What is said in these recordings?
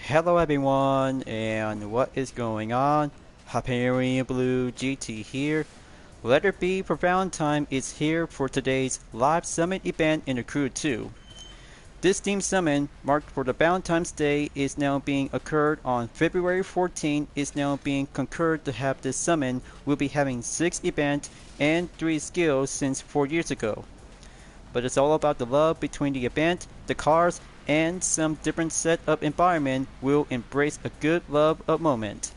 Hello everyone, and what is going on? Hyperion-Blue-GT here. Letter B for Valentine is here for today's live summit event in the Crew 2. This team summit, marked for the Valentine's Day, is now being occurred on February 14. Is now being concurred to have this summit. Will be having 6 events and 3 skills since 4 years ago. But it's all about the love between the event, the cars, and some different set of environment will embrace a good love of moment.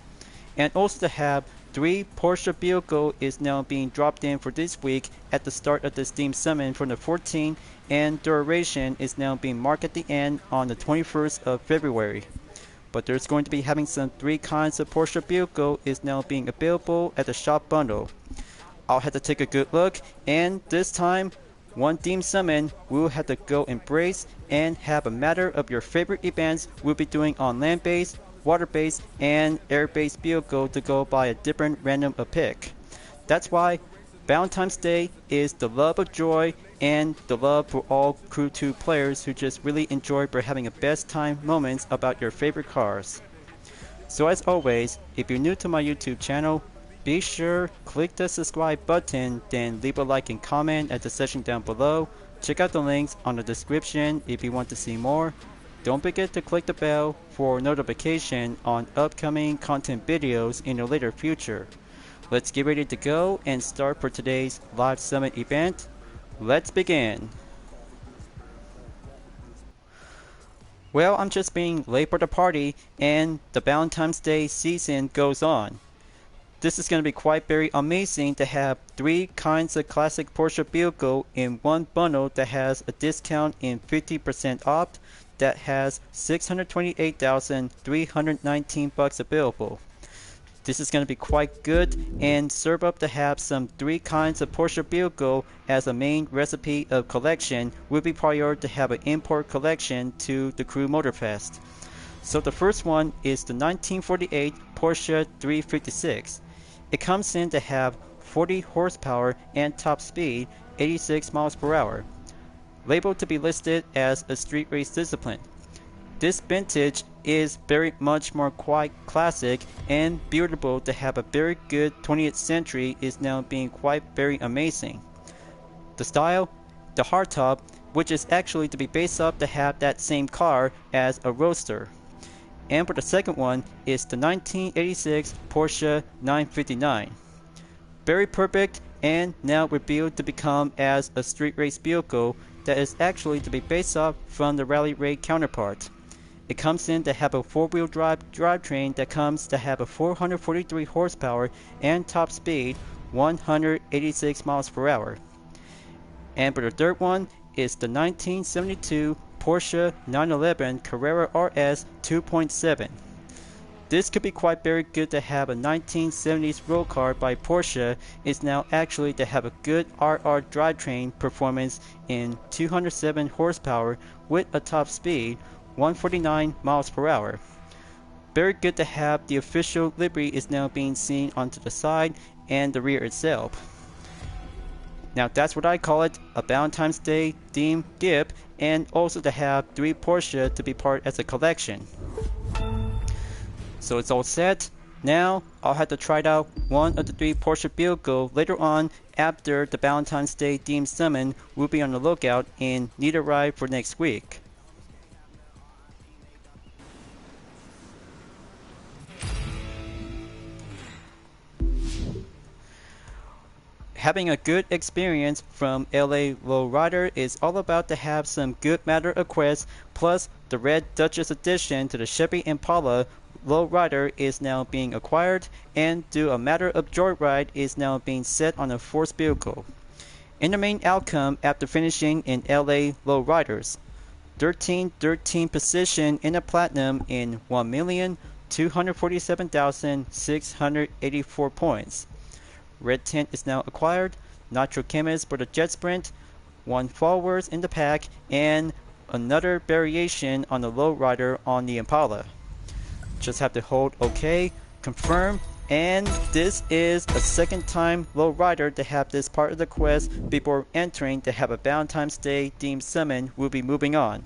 And also to have 3 Porsche vehicle is now being dropped in for this week at the start of the Steam Summit for the 14th, and duration is now being marked at the end on the 21st of February. But there's going to be having some 3 kinds of Porsche vehicle is now being available at the shop bundle. I'll have to take a good look, and this time one team summon will have to go embrace and have a matter of your favorite events we'll be doing on land-based, water-based, and air-based vehicle to go by a different random a pick. That's why Valentine's Day is the love of joy and the love for all Crew 2 players who just really enjoy for having a best time moments about your favorite cars. So as always, if you're new to my YouTube channel, be sure click the subscribe button, then leave a like and comment at the section down below. Check out the links on the description if you want to see more. Don't forget to click the bell for notification on upcoming content videos in the later future. Let's get ready to go and start for today's live summit event. Let's begin. Well, I'm just being late for the party and the Valentine's Day season goes on. This is going to be quite very amazing to have 3 kinds of classic Porsche vehicle in one bundle that has a discount in 50% off that has 628,319 bucks available. This is going to be quite good and serve up to have some 3 kinds of Porsche vehicle as a main recipe of collection will be prior to have an import collection to the Crew Motorfest. So the first one is the 1948 Porsche 356. It comes in to have 40 horsepower and top speed 86 miles per hour. Labeled to be listed as a street race discipline. This vintage is very much more quite classic and beautiful to have a very good 20th century is now being quite very amazing. The style, the hardtop, which is actually to be based off to have that same car as a Roadster. And for the second one is the 1986 Porsche 959. Very perfect and now revealed to become as a street race vehicle that is actually to be based off from the rally raid counterpart. It comes in to have a 4-wheel drive drivetrain that comes to have a 443 horsepower and top speed 186 miles per hour. And for the third one is the 1972 Porsche 911 Carrera RS 2.7. This could be quite very good to have a 1970s road car by Porsche is now actually to have a good RR drivetrain performance in 207 horsepower with a top speed 149 miles per hour. Very good to have the official livery is now being seen onto the side and the rear itself. Now that's what I call it, a Valentine's Day themed gift, and also to have 3 Porsche to be part as a collection. So it's all set. Now I'll have to try out one of the 3 Porsche vehicle later on after the Valentine's Day themed summon. We'll be on the lookout and need a ride for next week. Having a good experience from LA Lowrider is all about to have some good matter of quest, plus the Red Duchess edition to the Chevy Impala Lowrider is now being acquired, and do a matter of joyride is now being set on a force vehicle. In the main outcome after finishing in LA Lowriders, 13 position in the platinum in 1,247,684 points. Red Tint is now acquired, Nitro Chemist for the Jet Sprint, 1 followers in the pack, and another variation on the Lowrider on the Impala. Just have to hold OK, confirm, and this is a second time Lowrider to have this part of the quest before entering to have a Valentine's Day themed summon. Will be moving on.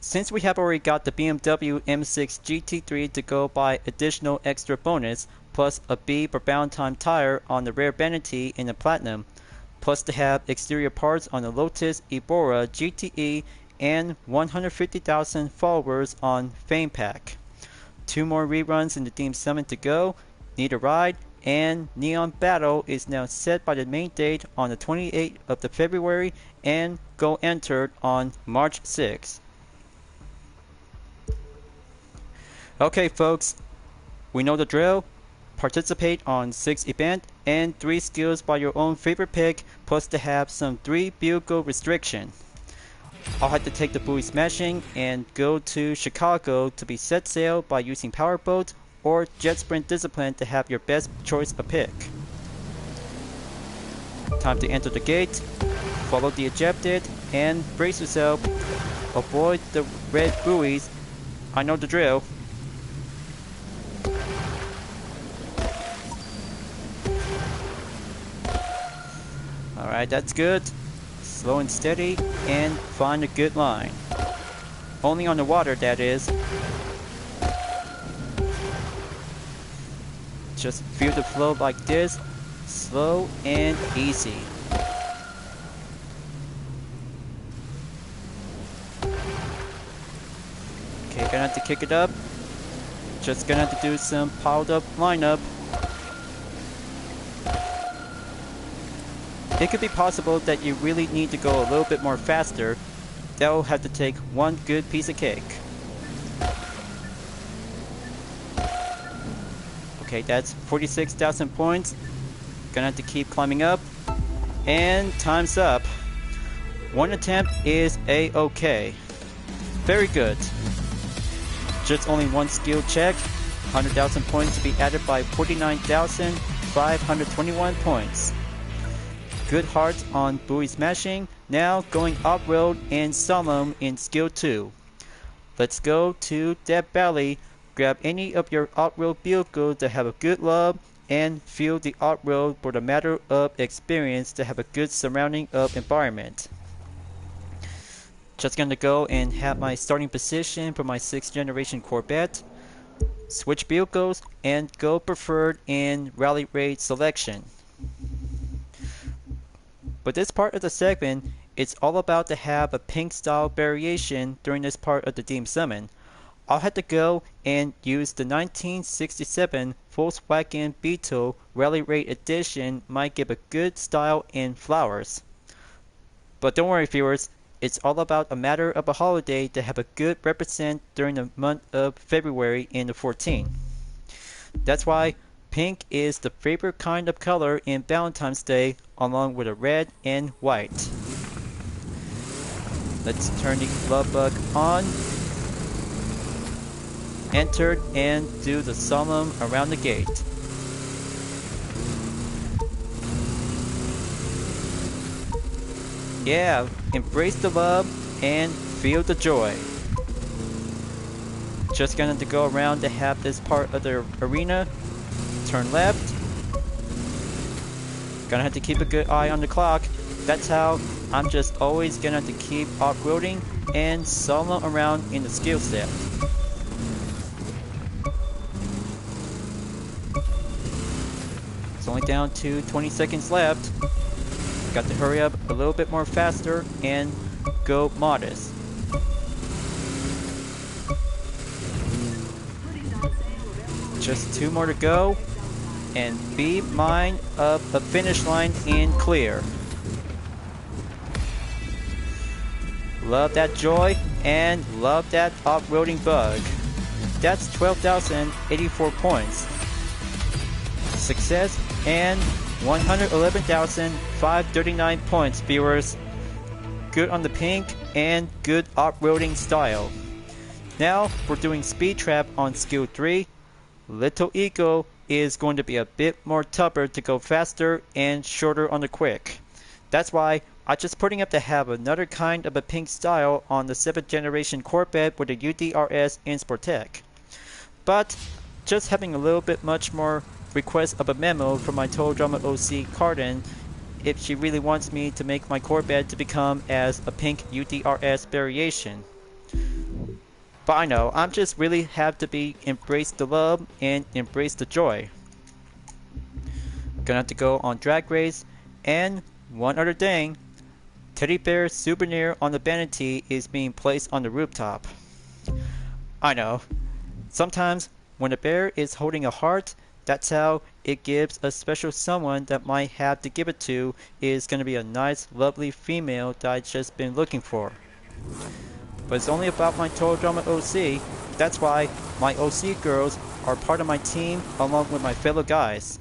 Since we have already got the BMW M6 GT3 to go by additional extra bonus, plus a B for Valentine tire on the rare vanity in the Platinum, plus to have exterior parts on the Lotus Evora GTE and 150,000 followers on Fame Pack. 2 more reruns in the Team Summon to go, Need a Ride, and Neon Battle is now set by the main date on the 28th of the February and go entered on March 6th. Okay folks, we know the drill. Participate on 6 events and 3 skills by your own favorite pick, plus to have some 3 vehicle restriction. I'll have to take the buoy smashing and go to Chicago to be set sail by using powerboat or jet sprint discipline to have your best choice of pick. Time to enter the gate, follow the ejected, and brace yourself. Avoid the red buoys. I know the drill. Alright, that's good. Slow and steady, and find a good line. Only on the water, that is. Just feel the flow like this. Slow and easy. Okay, gonna have to kick it up. Just gonna have to do some piled up lineup. It could be possible that you really need to go a little bit more faster. That will have to take one good piece of cake. Okay, that's 46,000 points. Gonna have to keep climbing up. And time's up. One attempt is a-okay. Very good. Just only one skill check. 100,000 points to be added by 49,521 points. Good hearts on buoy smashing. Now going off-road and slalom in skill 2. Let's go to Death Valley. Grab any of your off-road vehicles that have a good love and feel the off-road for the matter of experience to have a good surrounding of environment. Just gonna go and have my starting position for my 6th generation Corvette. Switch vehicles and go preferred in rally raid selection. But this part of the segment, it's all about to have a pink style variation during this part of the Team Summon. I'll have to go and use the 1967 Volkswagen Beetle Rally Raid Edition, might give a good style in flowers. But don't worry viewers, it's all about a matter of a holiday to have a good represent during the month of February in the 14th. That's why pink is the favorite kind of color in Valentine's Day, along with a red and white. Let's turn the glove bug on. Enter and do the slalom around the gate. Yeah, embrace the love and feel the joy. Just gonna have to go around to have this part of the arena. Turn left. Gonna have to keep a good eye on the clock. That's how I'm just always gonna have to keep off-roading and solo around in the skill set. It's only down to 20 seconds left. Got to hurry up a little bit more faster and go modest. Just 2 more to go. And be mind of a finish line in clear. Love that joy and love that off-roading bug. That's 12,084 points. Success and 111,539 points, viewers. Good on the pink and good off-roading style. Now we're doing speed trap on skill 3. Little Eagle is going to be a bit more tougher to go faster and shorter on the quick. That's why I'm just putting up to have another kind of a pink style on the 7th generation Corvette with the UDRS in Sportec. But just having a little bit much more request of a memo from my Total Drama OC Cardin if she really wants me to make my Corvette to become as a pink UDRS variation. But I know, I'm just really have to be embrace the love and embrace the joy. Gonna have to go on drag race, and one other thing, teddy bear souvenir on the vanity is being placed on the rooftop. I know, sometimes when a bear is holding a heart, that's how it gives a special someone that might have to give it to is gonna be a nice lovely female that I just been looking for. But it's only about my Total Drama OC, that's why my OC girls are part of my team along with my fellow guys.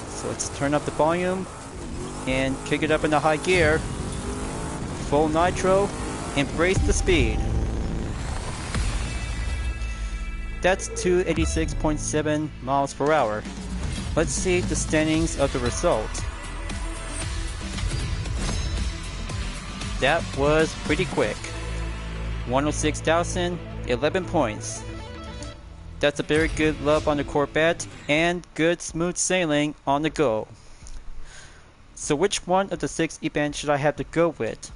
So let's turn up the volume and kick it up into high gear. Full nitro, embrace the speed. That's 286.7 miles per hour. Let's see the standings of the result. That was pretty quick. 106,000, 11 points. That's a very good love on the Corvette and good smooth sailing on the go. So which one of the 6 events should I have to go with?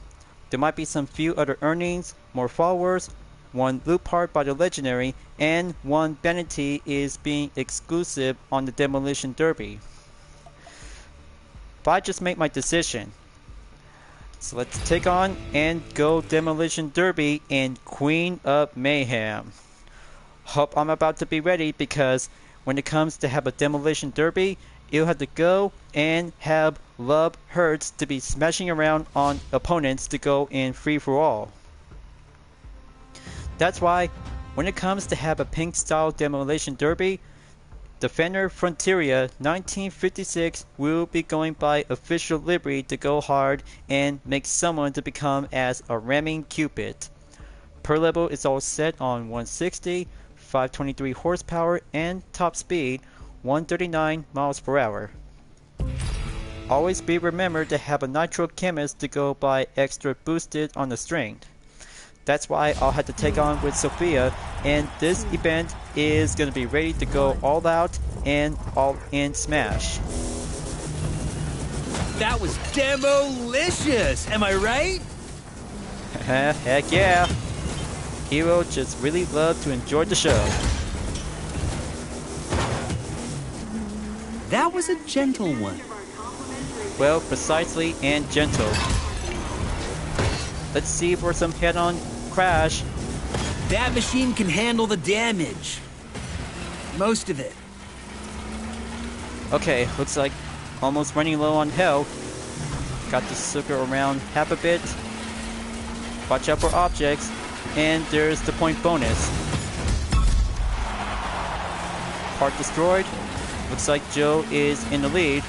There might be some few other earnings, more followers, one loot part by the legendary, and one vanity is being exclusive on the Demolition Derby. But I just made my decision. So let's take on and go Demolition Derby and Queen of Mayhem. Hope I'm about to be ready because when it comes to have a Demolition Derby, you'll have to go and have Love Hurts to be smashing around on opponents to go in free-for-all. That's why when it comes to have a pink style Demolition Derby, Defender Frontiera 1956 will be going by official livery to go hard and make someone to become as a ramming Cupid. Per level is all set on 160, 523 horsepower, and top speed 139 miles per hour. Always be remembered to have a nitro chemist to go by extra boosted on the string. That's why I'll have to take on with Sophia, and this event is going to be ready to go all out and all in smash. That was demolicious, am I right? Heck yeah! Hero just really loved to enjoy the show. That was a gentle one. Well, precisely and gentle. Let's see for some head-on crash. That machine can handle the damage. Most of it. Okay, looks like almost running low on health. Got to circle around half a bit. Watch out for objects. And there's the point bonus. Part destroyed. Looks like Joe is in the lead.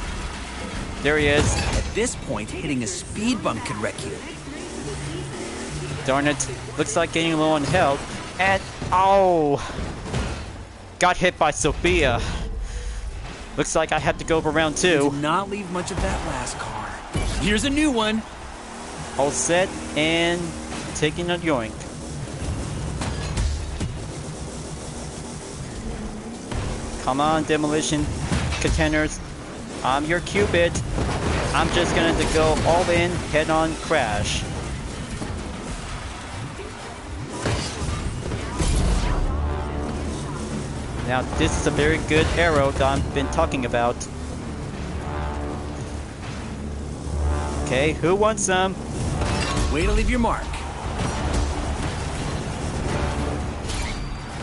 There he is. At this point, hitting a speed bump could wreck you. Darn it. Looks like getting low on health. And oh! Got hit by Sophia. Looks like I have to go for round 2. Did not leave much of that last car. Here's a new one. All set and taking a yoink. Come on, Demolition contenders. I'm your Cupid. I'm just gonna have to go all in, head-on crash. Now this is a very good arrow that I've been talking about. Okay, who wants some? Way to leave your mark.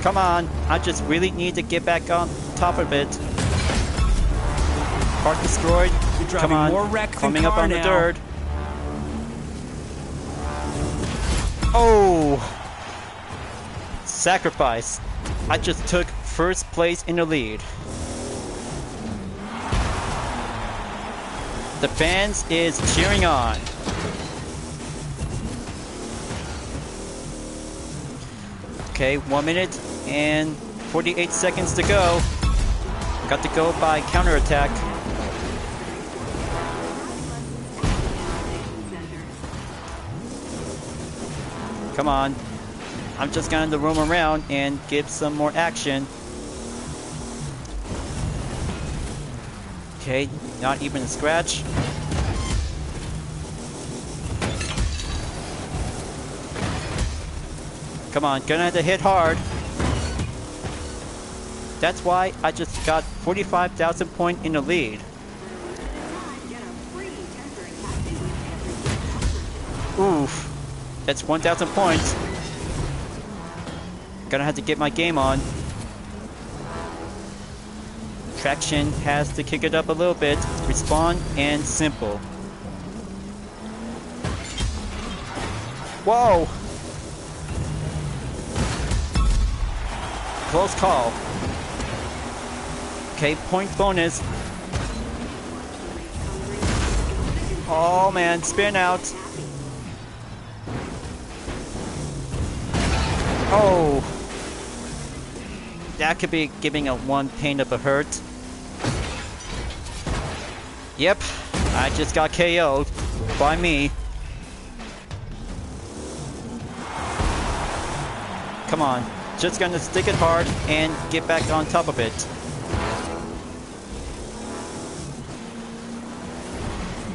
Come on, I just really need to get back on top of it. Part destroyed. You're driving Come on, more wreck than coming up car on the now. dirt. Oh! Sacrifice. I just took first place in the lead. The fans is cheering on. Okay, 1 minute and 48 seconds to go. Got to go by counterattack. Come on. I'm just going to roam around and give some more action. Okay, not even a scratch. Come on, gonna have to hit hard. That's why I just got 45,000 point in the lead. Oof. That's 1,000 points. Gonna have to get my game on. Traction has to kick it up a little bit. Respawn and simple. Whoa! Close call. Okay, point bonus. Oh man, spin out. Oh. That could be giving a one pain of a hurt. Yep, I just got KO'd by me. Come on, just gonna stick it hard and get back on top of it.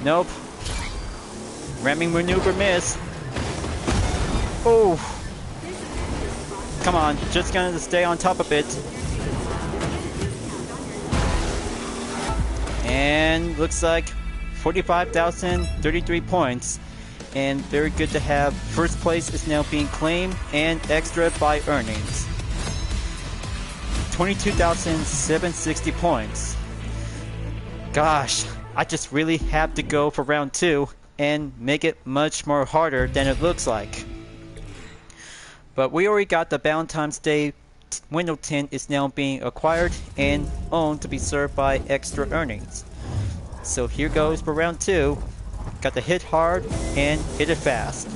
Nope. Ramming maneuver miss. Oh. Come on, just gonna stay on top of it. And looks like 45,033 points. And very good to have. First place is now being claimed and extra by earnings. 22,760 points. Gosh, I just really have to go for round 2 and make it much more harder than it looks like. But we already got the Valentine's Day window tint is now being acquired and owned to be served by extra earnings. So here goes for round 2. Got to hit hard and hit it fast.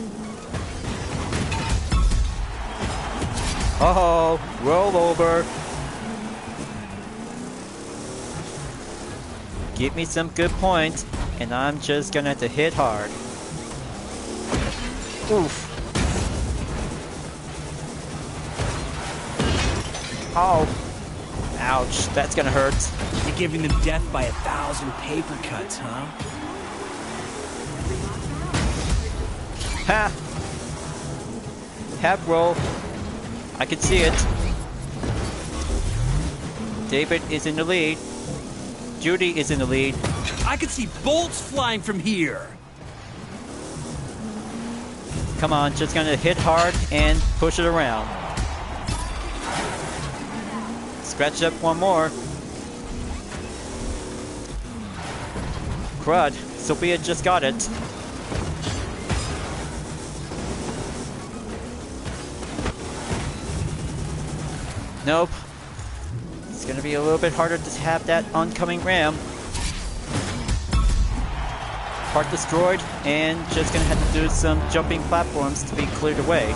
Oh, roll over. Give me some good points, and I'm just gonna have to hit hard. Oof. Oh. Ouch, that's gonna hurt. You're giving them death by 1,000 paper cuts, huh? Ha! Half roll. I can see it. David is in the lead. Judy is in the lead. I could see bolts flying from here. Come on, just gonna hit hard and push it around. Scratch up one more. Crud, Sophia just got it. Nope. It's gonna be a little bit harder to have that oncoming ram. Part destroyed, and just gonna have to do some jumping platforms to be cleared away.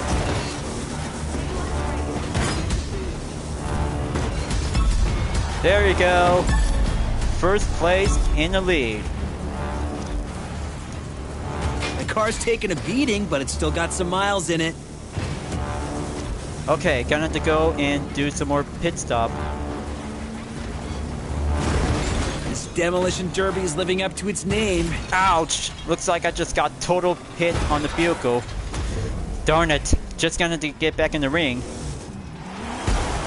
There you go. First place in the lead. The car's taking a beating, but it's still got some miles in it. Okay, gonna have to go and do some more pit stop. This demolition derby is living up to its name. Ouch! Looks like I just got total hit on the vehicle. Darn it. Just gonna have to get back in the ring.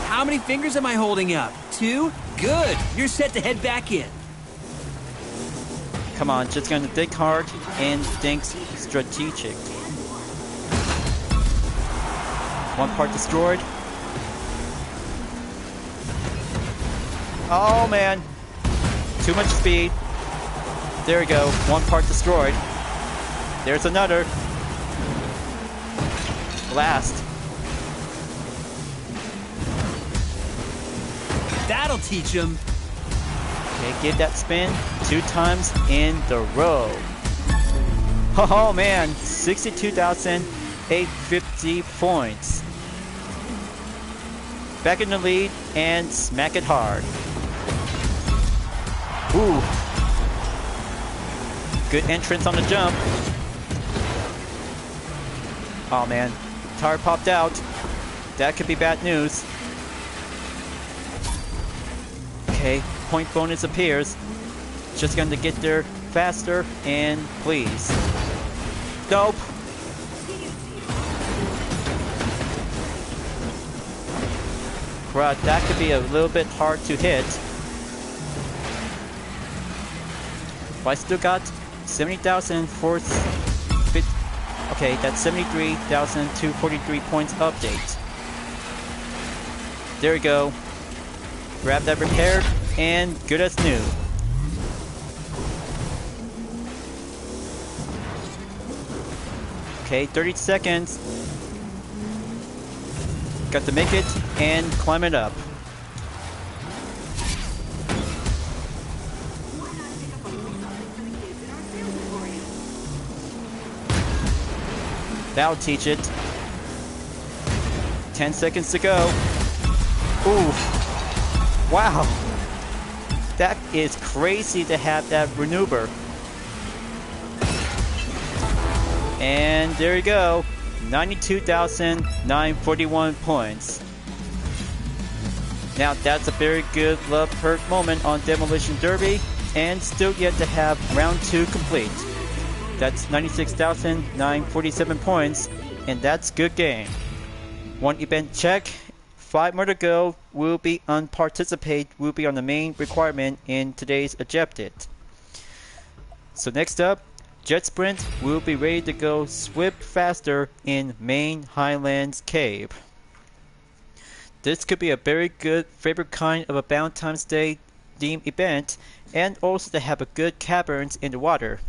How many fingers am I holding up? 2? Good. You're set to head back in. Come on, just gonna think hard and think strategic. One part destroyed. Oh man. Too much speed. There we go. One part destroyed. There's another. Blast. That'll teach him. Okay, give that spin 2 times in the row. Oh man, 62,850 points. Back in the lead and smack it hard. Ooh. Good entrance on the jump. Oh man, tire popped out. That could be bad news. Okay, point bonus appears. Just going to get there faster and please. Nope. Crud, that could be a little bit hard to hit. But I still got 70,000 for... Okay, that's 73,243 points update. There we go. Grab that repaired, and good as new. Okay, 30 seconds. Got to make it and climb it up. That'll teach it. 10 seconds to go. Ooh. Wow. That is crazy to have that maneuver. And there you go. 92,941 points. Now that's a very good love hurt moment on Demolition Derby, and still yet to have round 2 complete. That's 96,947 points, and that's good game. 1 event check, 5 more to go. Will be unparticipate will be on the main requirement in today's objective. So next up, Jet Sprint will be ready to go swim faster in Main Highlands Cave. This could be a very good favorite kind of a Valentine's Day theme event, and also to have a good caverns in the water.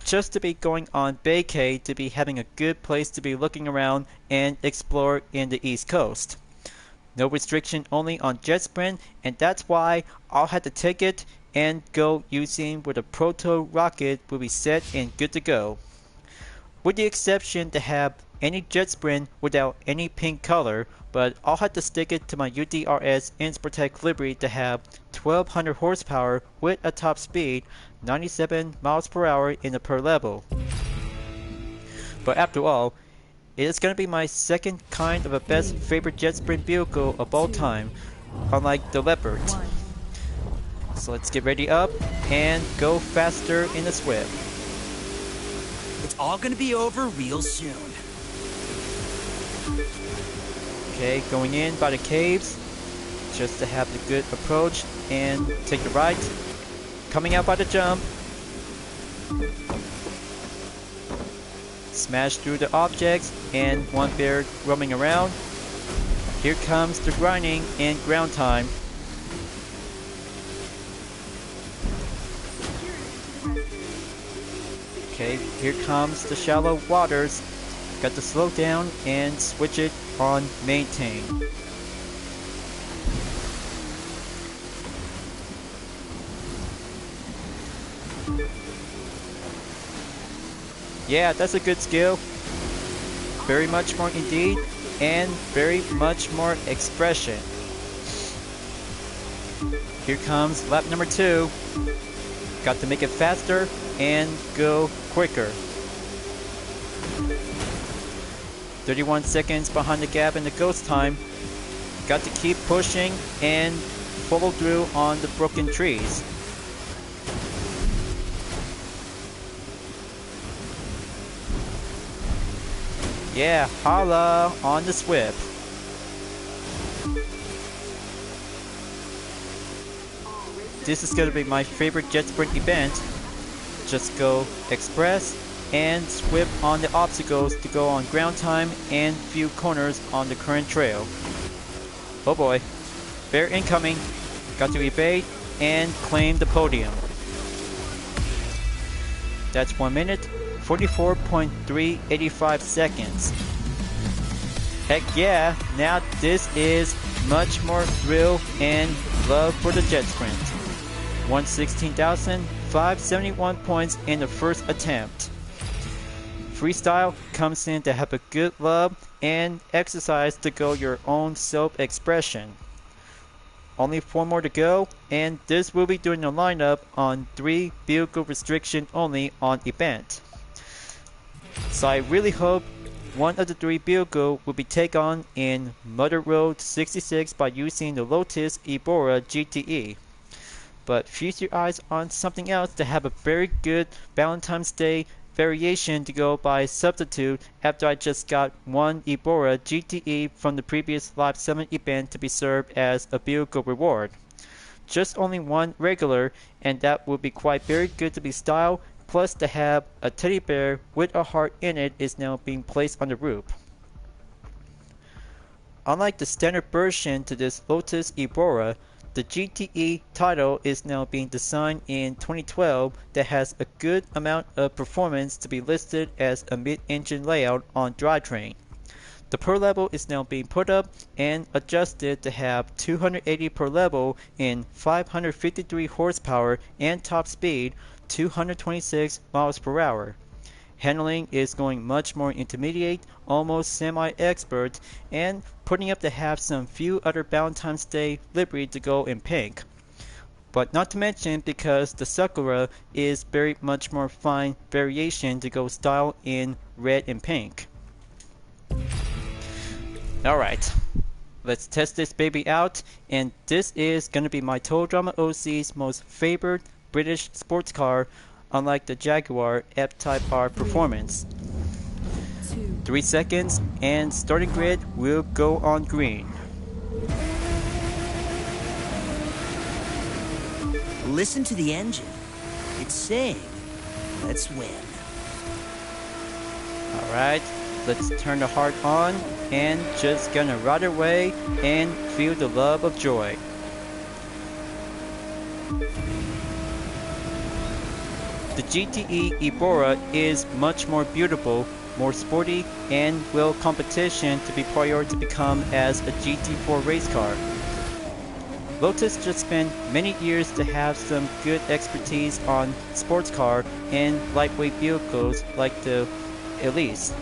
Just to be going on vacay, to be having a good place to be looking around and explore in the East Coast. No restriction only on Jet Sprint, and that's why I'll have to take it and go using where the proto rocket will be set and good to go. With the exception to have any Jet Sprint without any pink color, but I'll have to stick it to my UDRS Inspirtech livery to have 1200 horsepower with a top speed 97 miles per hour in the per level. But after all, it is going to be my second kind of a best favorite Jet Sprint vehicle of all time, unlike the Leopard. So let's get ready up and go faster in the Swift. It's all gonna be over real soon. Okay, going in by the caves, just to have the good approach and take the right. Coming out by the jump. Smash through the objects and one bear roaming around. Here comes the grinding and ground time. Okay, here comes the shallow waters. Got to slow down and switch it on maintain. Yeah, that's a good skill. Very much more indeed, and very much more expression. Here comes lap number 2. Got to make it faster and go quicker. 31 seconds behind the gap in the ghost time. Got to keep pushing and follow through on the broken trees. Yeah, holla on the Swift. This is gonna be my favorite Jet Sprint event. Just go express and swip on the obstacles to go on ground time and few corners on the current trail. Oh boy, bear incoming. Got to evade and claim the podium. That's 1 minute, 44.385 seconds. Heck yeah, now this is much more thrill and love for the Jet Sprint. 116,571 points in the first attempt. Freestyle comes in to have a good love and exercise to go your own self-expression. Only 4 more to go, and this will be doing a lineup on 3 vehicle restriction only on event. So I really hope one of the 3 vehicle will be taken on in Mother Road 66 by using the Lotus Evora GTE. But feast your eyes on something else to have a very good Valentine's Day variation to go by substitute after I just got one Ibora GTE from the previous Live 7 event to be served as a vehicle reward. Just only one regular, and that would be quite very good to be styled, plus to have a teddy bear with a heart in it is now being placed on the roof. Unlike the standard version to this Lotus Ibora, the GTE title is now being designed in 2012 that has a good amount of performance to be listed as a mid-engine layout on drivetrain. The per level is now being put up and adjusted to have 280 per level in 553 horsepower and top speed 226 miles per hour. Handling is going much more intermediate, almost semi-expert, and putting up to have some few other Valentine's Day livery to go in pink. But not to mention because the Sakura is very much more fine variation to go style in red and pink. Alright, let's test this baby out, and this is gonna be my Total Drama OC's most favorite British sports car, unlike the Jaguar F-Type R performance. 3 seconds and starting grid will go on green. Listen to the engine. It's saying, let's win. Alright, let's turn the heart on and just gonna ride away and feel the love of joy. The GTE Ibora is much more beautiful, more sporty, and will competition to be prior to become as a GT4 race car. Lotus just spent many years to have some good expertise on sports car and lightweight vehicles like the Elise.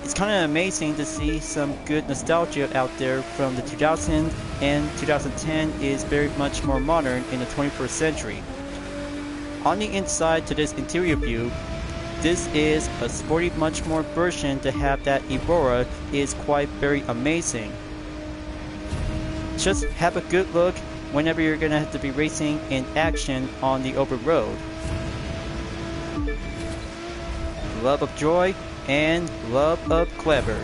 It's kind of amazing to see some good nostalgia out there from the 2000s, and 2010 is very much more modern in the 21st century. On the inside to this interior view, this is a sporty much more version to have that Ibora is quite very amazing. Just have a good look whenever you're gonna have to be racing in action on the open road. Love of joy and love of clever.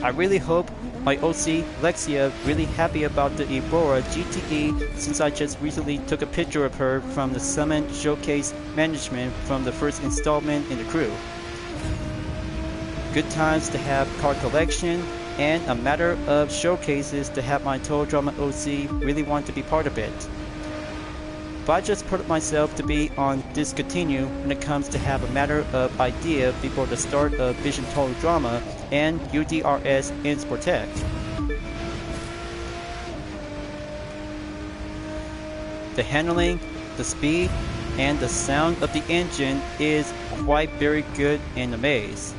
I really hope my OC Lexia really happy about the Ibora GTE since I just recently took a picture of her from the Summit Showcase Management from the first installment in the crew. Good times to have car collection and a matter of showcases to have my Total Drama OC really want to be part of it. But I just put myself to be on discontinue when it comes to have a matter of idea before the start of Vision Total Drama and UDRS in Sportec. The handling, the speed, and the sound of the engine is quite very good in the maze.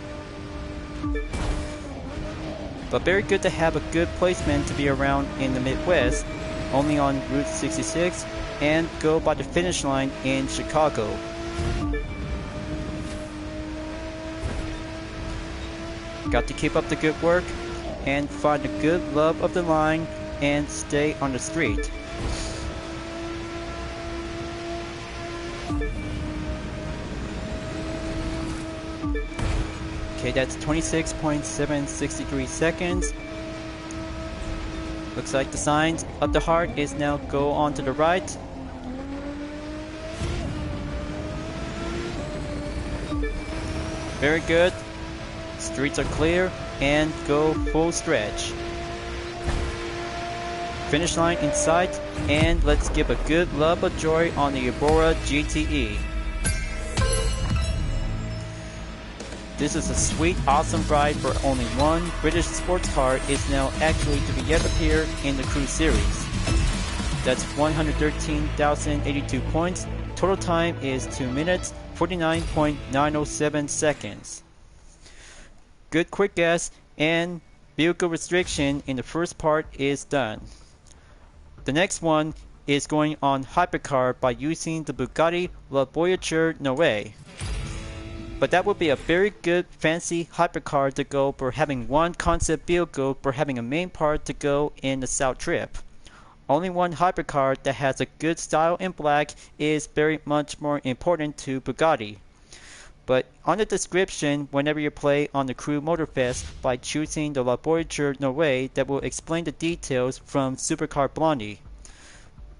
But very good to have a good placement to be around in the Midwest, only on Route 66, and go by the finish line in Chicago. Got to keep up the good work and find a good love of the line and stay on the street. Okay, that's 26.763 seconds. Looks like the signs of the heart is now go on to the right. Very good. Streets are clear and go full stretch. Finish line in sight, and let's give a good love of joy on the Ibora GTE. This is a sweet, awesome ride for only one British sports car is now actually to be yet appear in the Cruise Series. That's 113,082 points. Total time is 2 minutes, 49.907 seconds. Good quick gas and vehicle restriction in the first part is done. The next one is going on hypercar by using the Bugatti La Voyager Noir. But that would be a very good fancy hypercar to go for having one concept vehicle for having a main part to go in the South trip. only one hypercar that has a good style in black is very much more important to Bugatti. But on the description, whenever you play on the Crew Motorfest by choosing the La Voyager Norway, that will explain the details from Supercar Blondie.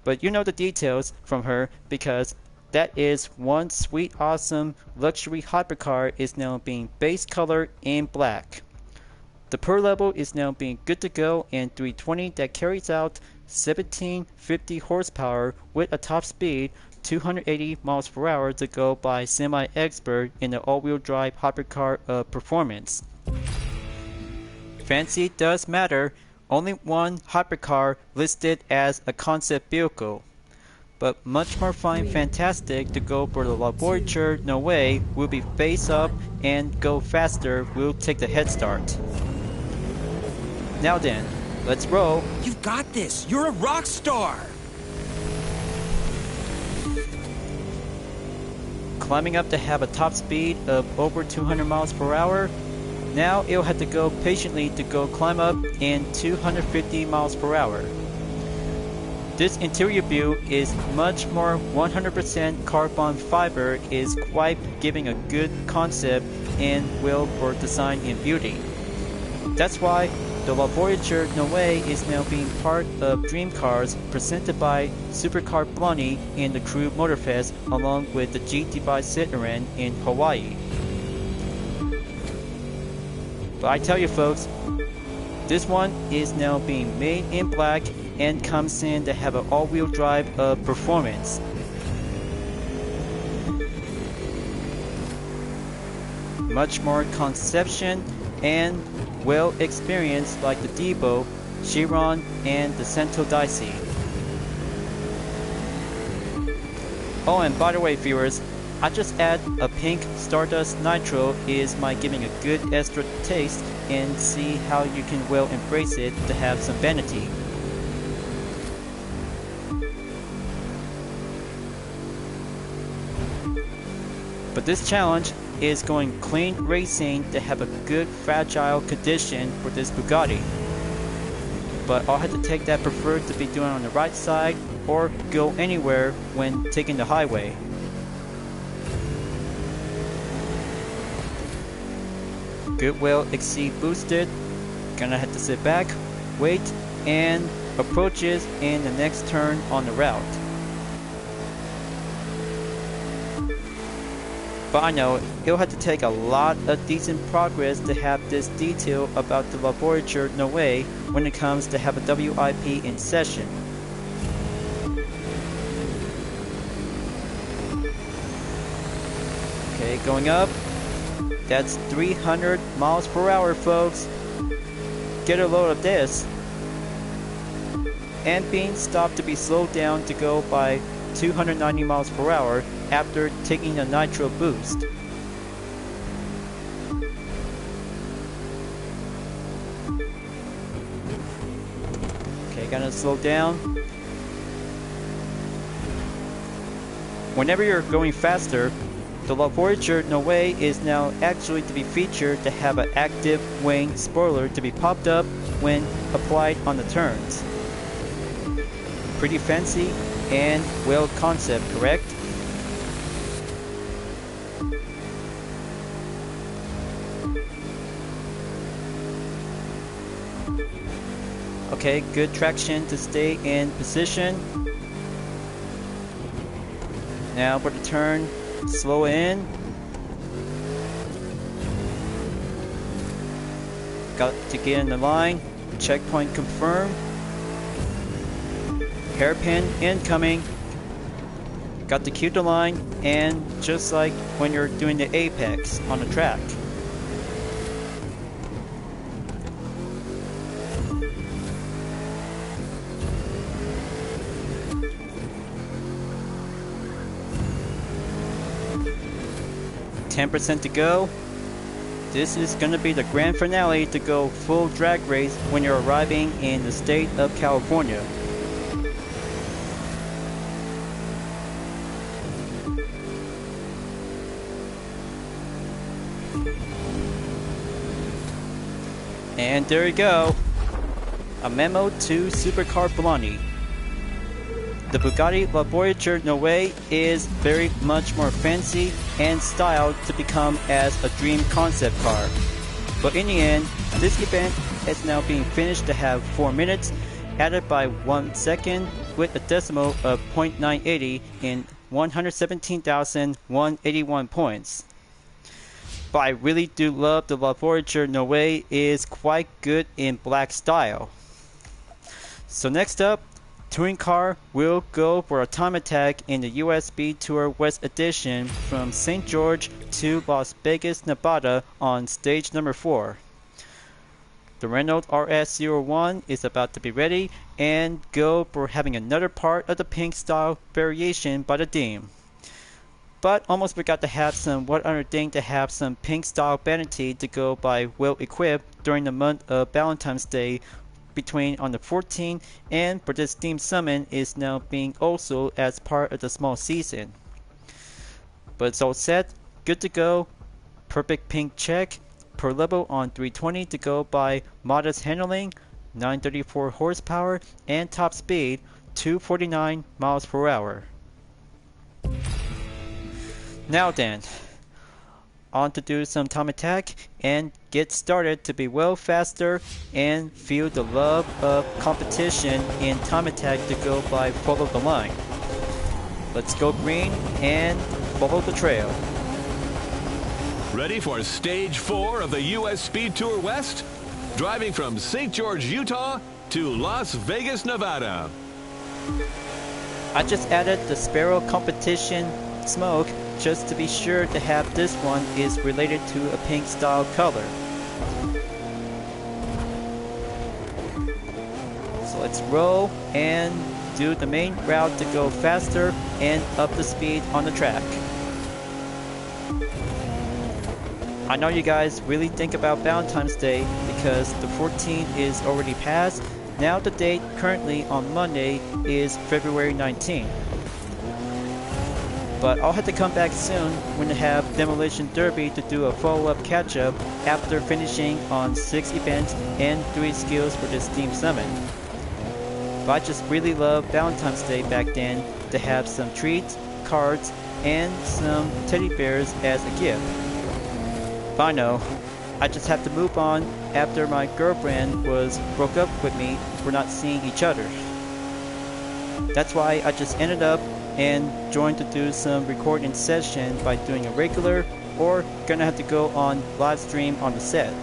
But you know the details from her because that is one sweet awesome luxury hypercar is now being base color in black. The per level is now being good to go and 320 that carries out 1750 horsepower with a top speed 280 miles per hour to go by semi-expert in the all-wheel drive hypercar of performance. Fancy does matter, only one hypercar listed as a concept vehicle. But much more fun and fantastic to go for the La Voyager No Way will be face up and go faster will take the head start. Now then, let's roll. You've got this. You're a rock star. Climbing up to have a top speed of over 200 miles per hour. Now it'll have to go patiently to go climb up in 250 miles per hour. This interior view is much more 100% carbon fiber is quite giving a good concept and will for design and beauty. That's why the La Voyager No Way is now being part of Dream Cars presented by Supercar Blondie in the Crew Motorfest along with the GT5 Citroen in Hawaii. But I tell you folks, this one is now being made in black and comes in to have an all-wheel drive of performance. Much more conception and well experienced like the Debo, Chiron, and the Cento Daisy. Oh, and by the way viewers, I just add a pink Stardust Nitro is my giving a good extra taste and see how you can well embrace it to have some vanity. But this challenge is going clean racing to have a good fragile condition for this Bugatti. But I'll have to take that preferred to be doing on the right side or go anywhere when taking the highway. Good will exceed boosted. Gonna have to sit back, wait, and approaches in the next turn on the route. But I know it'll have to take a lot of decent progress to have this detail about the La Voyager No Way when it comes to have a WIP in session. Okay, going up. That's 300 miles per hour, folks. Get a load of this. And being stopped to be slowed down to go by 290 miles per hour after taking a nitro boost. Okay, gonna slow down. Whenever you're going faster, the La Voyager No Way is now actually to be featured to have an active wing spoiler to be popped up when applied on the turns. Pretty fancy and well concept, correct? Okay, good traction to stay in position. Now for the turn, slow in. Got to get in the line. Checkpoint confirmed. Hairpin incoming. Got to cue the line, and just like when you're doing the apex on the track. %10 to go. This is going to be the grand finale to go full drag race when you're arriving in the state of California. And there you go. A memo to Supercar Blondie. The Bugatti La Voyager Noé is very much more fancy and styled to become as a dream concept car. But in the end, this event is now being finished to have 4 minutes, added by 1 second with a decimal of 0.980 in 117,181 points. But I really do love the La Voyager Noé, is quite good in black style. So next up, touring car will go for a time attack in the USB Tour West Edition from St. George to Las Vegas, Nevada on stage number 4. The Renault RS01 is about to be ready and go for having another part of the pink style variation by the theme. But almost forgot to have some one other thing to have some pink style vanity to go by well equipped during the month of Valentine's Day between on the 14th, and for this theme summon is now being also as part of the small season. But it's all set, good to go, perfect pink check, per level on 320 to go by modest handling, 934 horsepower, and top speed 249 miles per hour. Now then, on to do some time attack and get started to be well faster and feel the love of competition in time attack to go by follow the line. Let's go green and follow the trail. Ready for stage 4 of the US Speed Tour West? Driving from St. George, Utah to Las Vegas, Nevada. I just added the Sparrow competition smoke just to be sure to have this one is related to a pink style color. So let's roll and do the main route to go faster and up the speed on the track. I know you guys really think about Valentine's Day because the 14th is already passed. Now the date currently on Monday is February 19th. But I'll have to come back soon when I have Demolition Derby to do a follow-up catch-up after finishing on 6 events and 3 skills for this theme summon. But I just really love Valentine's Day back then to have some treats, cards, and some teddy bears as a gift. But I know, I just have to move on after my girlfriend broke up with me for not seeing each other. That's why I just ended up and joined to do some recording session by doing a regular or gonna have to go on live stream on the set.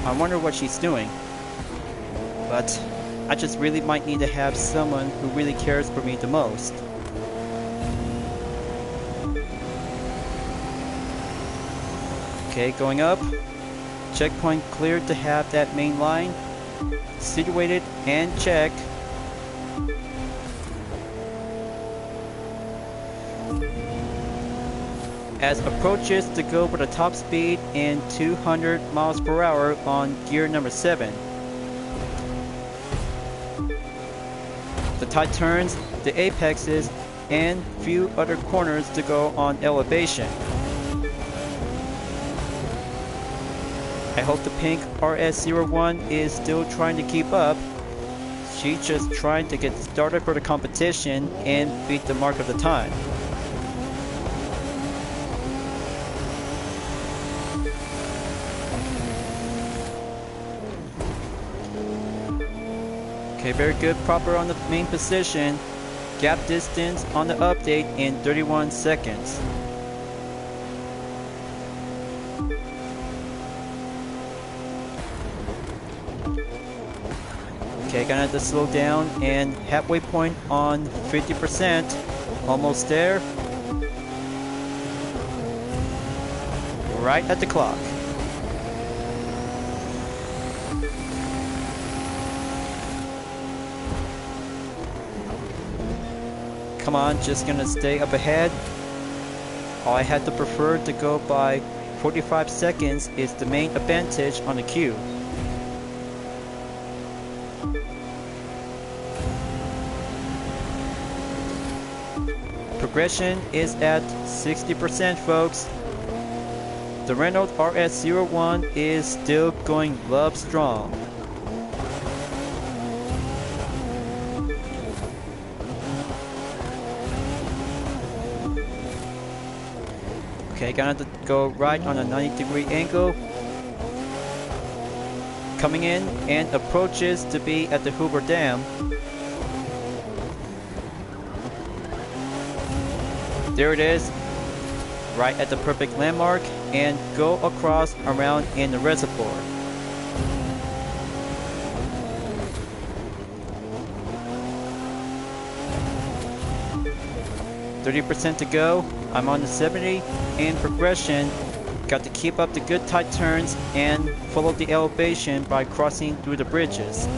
I wonder what she's doing, but I just really might need to have someone who really cares for me the most. Okay, going up, checkpoint cleared to have that main line situated and check. As approaches to go for the top speed in 200 miles per hour on gear number 7. The tight turns, the apexes, and few other corners to go on elevation. I hope the pink RS01 is still trying to keep up. She's just trying to get started for the competition and beat the mark of the time. Okay, very good, proper on the main position. Gap distance on the update in 31 seconds. Okay, gonna have to slow down and halfway point on 50%. Almost there. Right at the clock. Come on, just gonna stay up ahead. All I had to prefer to go by 45 seconds is the main advantage on the queue. Progression is at 60%, folks. The Renault RS01 is still going love strong. Okay, gonna have to go right on a 90-degree angle. Coming in and approaches to be at the Hoover Dam. There it is, right at the perfect landmark, and go across around in the reservoir. %30 to go. I'm on the 70 in progression. Got to keep up the good tight turns and follow the elevation by crossing through the bridges.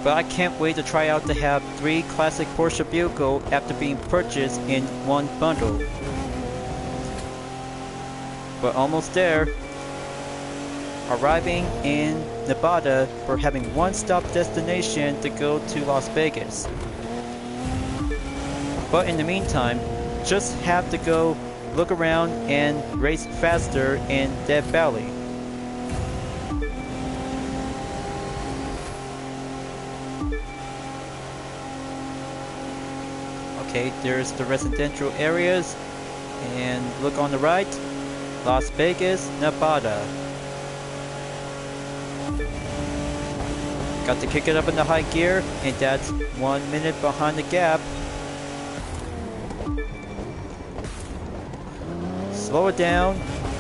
But I can't wait to try out to have 3 classic Porsche vehicles after being purchased in one bundle. But almost there. Arriving in Nevada for having one stop destination to go to Las Vegas. But in the meantime, just have to go look around and race faster in Death Valley. Okay, there's the residential areas, and look on the right, Las Vegas, Nevada. Got to kick it up in the high gear, and that's 1 minute behind the gap. Slow it down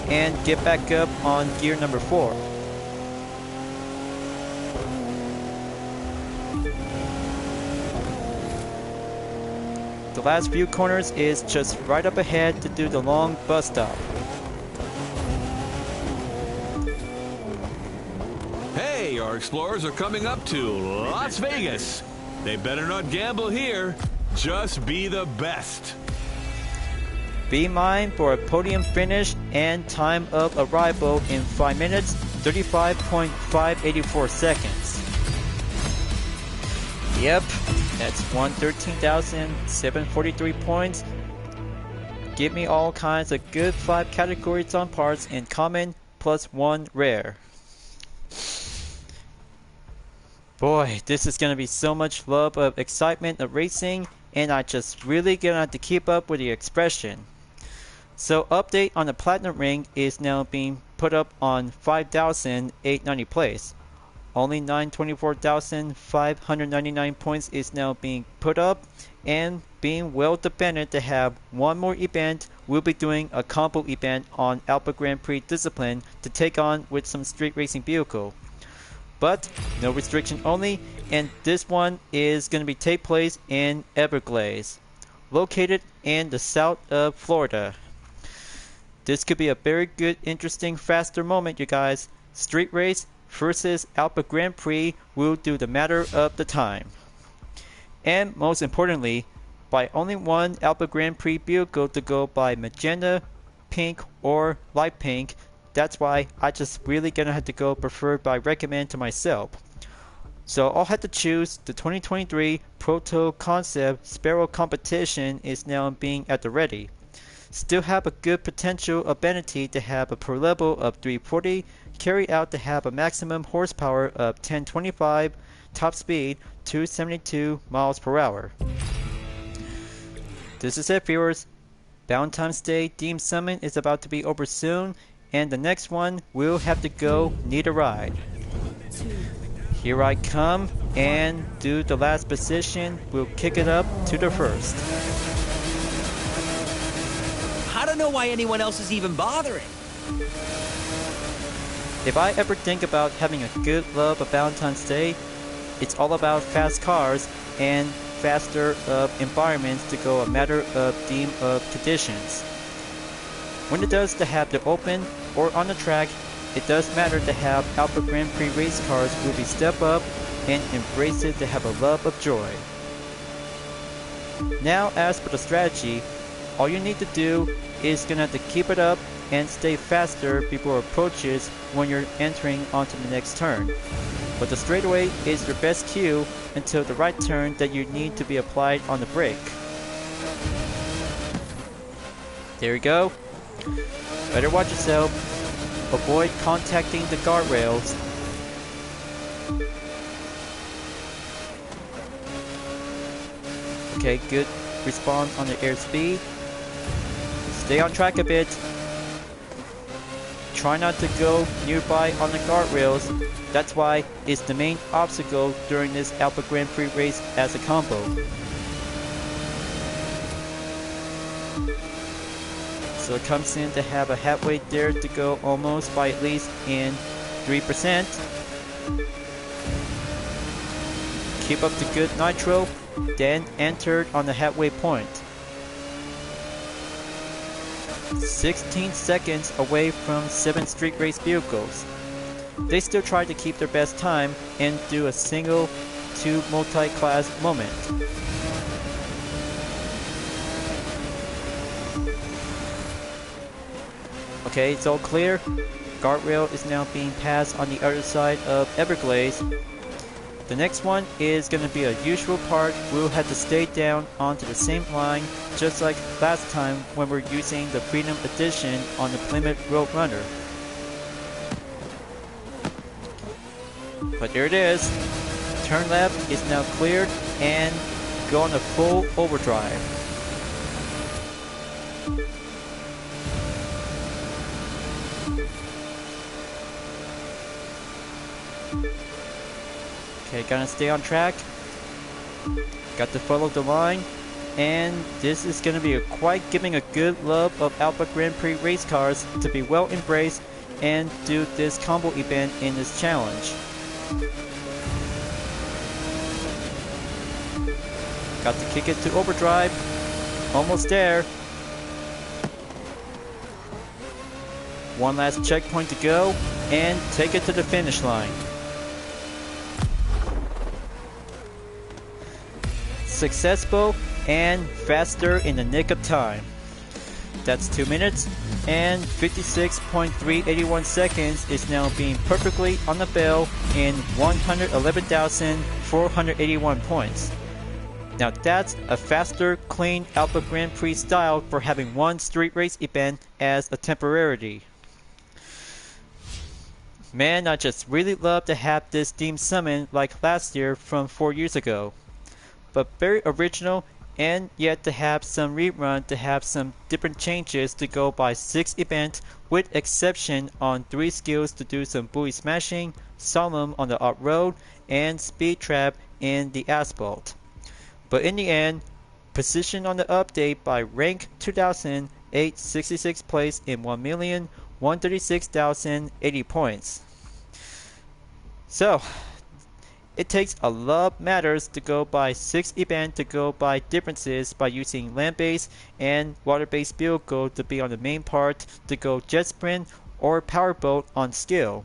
and get back up on gear number 4. The last few corners is just right up ahead to do the long bus stop. Hey, our explorers are coming up to Las Vegas. They better not gamble here. Just be the best. Be mine for a podium finish and time of arrival in 5 minutes, 35.584 seconds. Yep, that's 113,743 points. Give me all kinds of good 5 categories on parts in common plus 1 rare. Boy, this is gonna be so much love of excitement of racing, and I just really gonna have to keep up with the expression. So update on the Platinum Ring is now being put up on 5,890 place. Only 924,599 points is now being put up, and being well dependent to have one more event, we'll be doing a combo event on Alpha Grand Prix Discipline to take on with some street racing vehicle. But no restriction only, and this one is going to be take place in Everglades, located in the south of Florida. This could be a very good, interesting, faster moment, you guys. Street race versus Alpha Grand Prix will do the matter of the time. And most importantly, by only one Alpha Grand Prix vehicle to go by magenta, pink, or light pink. That's why I just really gonna have to go preferred by recommend to myself. So I'll have to choose the 2023 Proto Concept Sparrow competition is now being at the ready. Still have a good potential ability to have a per level of 340, carry out to have a maximum horsepower of 1025, top speed 272 miles per hour. This is it, viewers. Valentine's Day Theme Summit is about to be over soon, and the next one will have to go need a ride. Here I come, and do the last position, we'll kick it up to the first. I don't know why anyone else is even bothering. If I ever think about having a good love of Valentine's Day, it's all about fast cars and faster environments to go a matter of theme of conditions. When it does to have the open or on the track, it does matter to have Alpha Grand Prix race cars will be step up and embrace it to have a love of joy. Now as for the strategy, all you need to do is gonna have to keep it up and stay faster before approaches when you're entering onto the next turn. But the straightaway is your best cue until the right turn that you need to be applied on the brake. There you go. Better watch yourself. Avoid contacting the guardrails. Okay, good response on the airspeed. Stay on track a bit. Try not to go nearby on the guardrails. That's why it's the main obstacle during this Alpha Grand Prix race as a combo. So it comes in to have a halfway there to go almost by at least in 3%. Keep up the good nitro, then entered on the halfway point. 16 seconds away from 7 street race vehicles. They still try to keep their best time and do a single to multi-class moment. Okay, it's all clear. Guardrail is now being passed on the other side of Everglades. The next one is going to be a usual part. We'll have to stay down onto the same line just like last time when we're using the Freedom Edition on the Plymouth Roadrunner. But there it is. Turn left is now cleared and go on a full overdrive. Okay, gotta stay on track. Got to follow the line. And this is gonna be quite giving a good love of Alpha Grand Prix race cars to be well embraced and do this combo event in this challenge. Got to kick it to overdrive. Almost there. One last checkpoint to go and take it to the finish line. Successful and faster in the nick of time. That's 2 minutes and 56.381 seconds is now being perfectly on the bell in 111,481 points. Now that's a faster, clean Alpha Grand Prix style for having one street race event as a temporarily. Man, I just really love to have this theme summon like last year from 4 years ago. But very original, and yet to have some rerun to have some different changes to go by 6 events with exception on 3 skills to do some buoy smashing, solemn on the off-road, and speed trap in the asphalt. But in the end, position on the update by rank 2000, 866 place in 1,136,080 points. So, it takes a lot matters to go by 6 events to go by differences by using land-based and water-based vehicle to be on the main part to go jet sprint or powerboat on skill.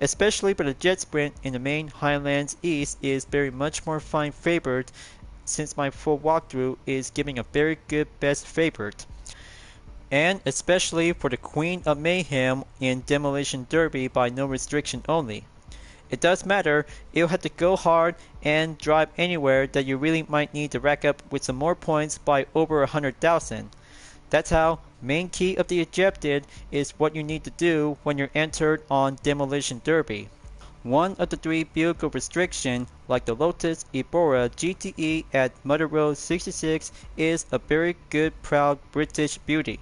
Especially for the jet sprint in the main Highlands East is very much more fine favored since my full walkthrough is giving a very good best favorite. And especially for the Queen of Mayhem in Demolition Derby by no restriction only. It does matter, you'll have to go hard and drive anywhere that you really might need to rack up with some more points by over 100,000. That's how main key of the objective is what you need to do when you're entered on Demolition Derby. One of the 3 vehicle restriction, like the Lotus Ebora GTE at Mother Road 66, is a very good proud British beauty.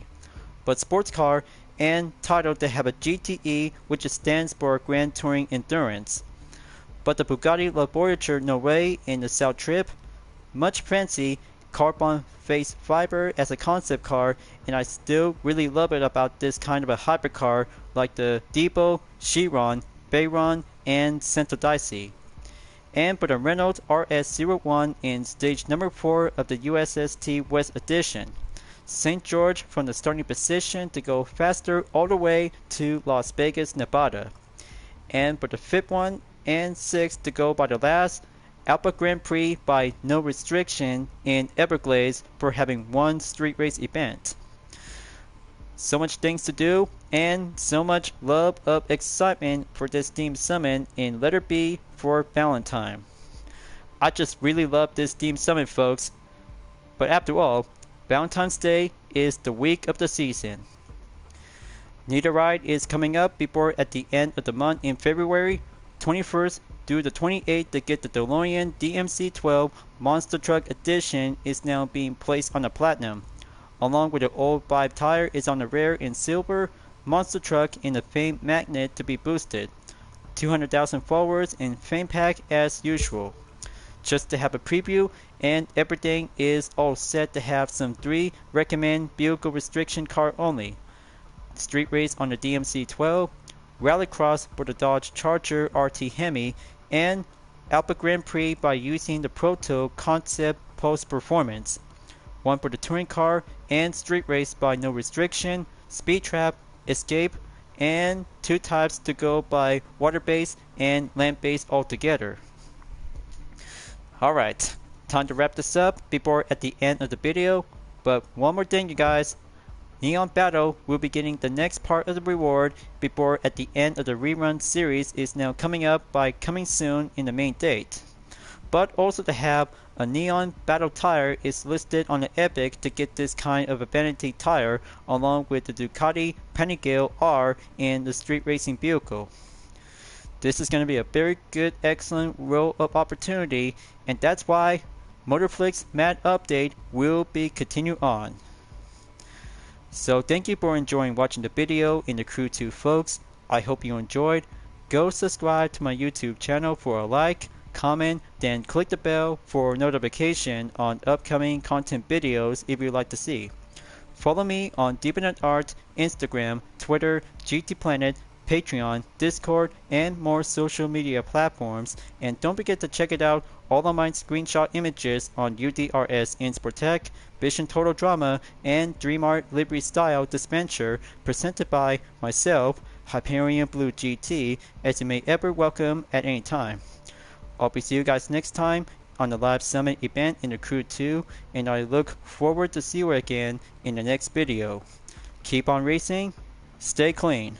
But sports car and titled to have a GTE which stands for Grand Touring Endurance. But the Bugatti La Voyager Noir in the South Trip, much fancy carbon face fiber as a concept car, and I still really love it about this kind of a hypercar like the Debo, Chiron, Veyron, and Centodice. And for the Renault RS01 in stage number 4 of the USST West Edition. St. George from the starting position to go faster all the way to Las Vegas, Nevada. And for the 5th one and 6th to go by the last Alpha Grand Prix by no restriction in Everglades for having one street race event. So much things to do and so much love of excitement for this theme summon in letter B for Valentine. I just really love this theme summon, folks. But after all, Valentine's Day is the week of the season. Need a Ride is coming up before at the end of the month in February 21st Do the 28 to get the DeLorean DMC-12 Monster Truck Edition is now being placed on the Platinum, along with the old 5 tire is on the rare in silver, Monster Truck in the Fame Magnet to be boosted. 200,000 forwards in Fame Pack as usual. Just to have a preview, and everything is all set to have some 3 recommend vehicle restriction car only. Street race on the DMC-12, Rallycross for the Dodge Charger RT Hemi, and Alpha Grand Prix by using the Proto Concept Post Performance. 1 for the touring car, and street race by no restriction, Speed Trap, Escape, and 2 types to go by water-based and land-based altogether. Alright, time to wrap this up before at the end of the video, but one more thing you guys, Neon Battle will be getting the next part of the reward before at the end of the rerun series is now coming up by coming soon in the main date. But also to have a Neon Battle tire is listed on the Epic to get this kind of a vanity tire along with the Ducati Panigale R in the street racing vehicle. This is going to be a very good, excellent roll-up opportunity, and that's why Motorflix Mad Update will be continued on. So thank you for enjoying watching the video in the Crew 2 folks. I hope you enjoyed. Go subscribe to my YouTube channel for a like, comment, then click the bell for notification on upcoming content videos if you'd like to see. Follow me on Deviant Art, Instagram, Twitter, GT Planet, Patreon, Discord, and more social media platforms, and don't forget to check it out all of my screenshot images on UDRS Insportec, Vision Total Drama, and DreamArt Livery Style Dispenser presented by myself, Hyperion-Blue-GT, as you may ever welcome at any time. I'll be see you guys next time on the live summit event in the Crew 2, and I look forward to see you again in the next video. Keep on racing, stay clean.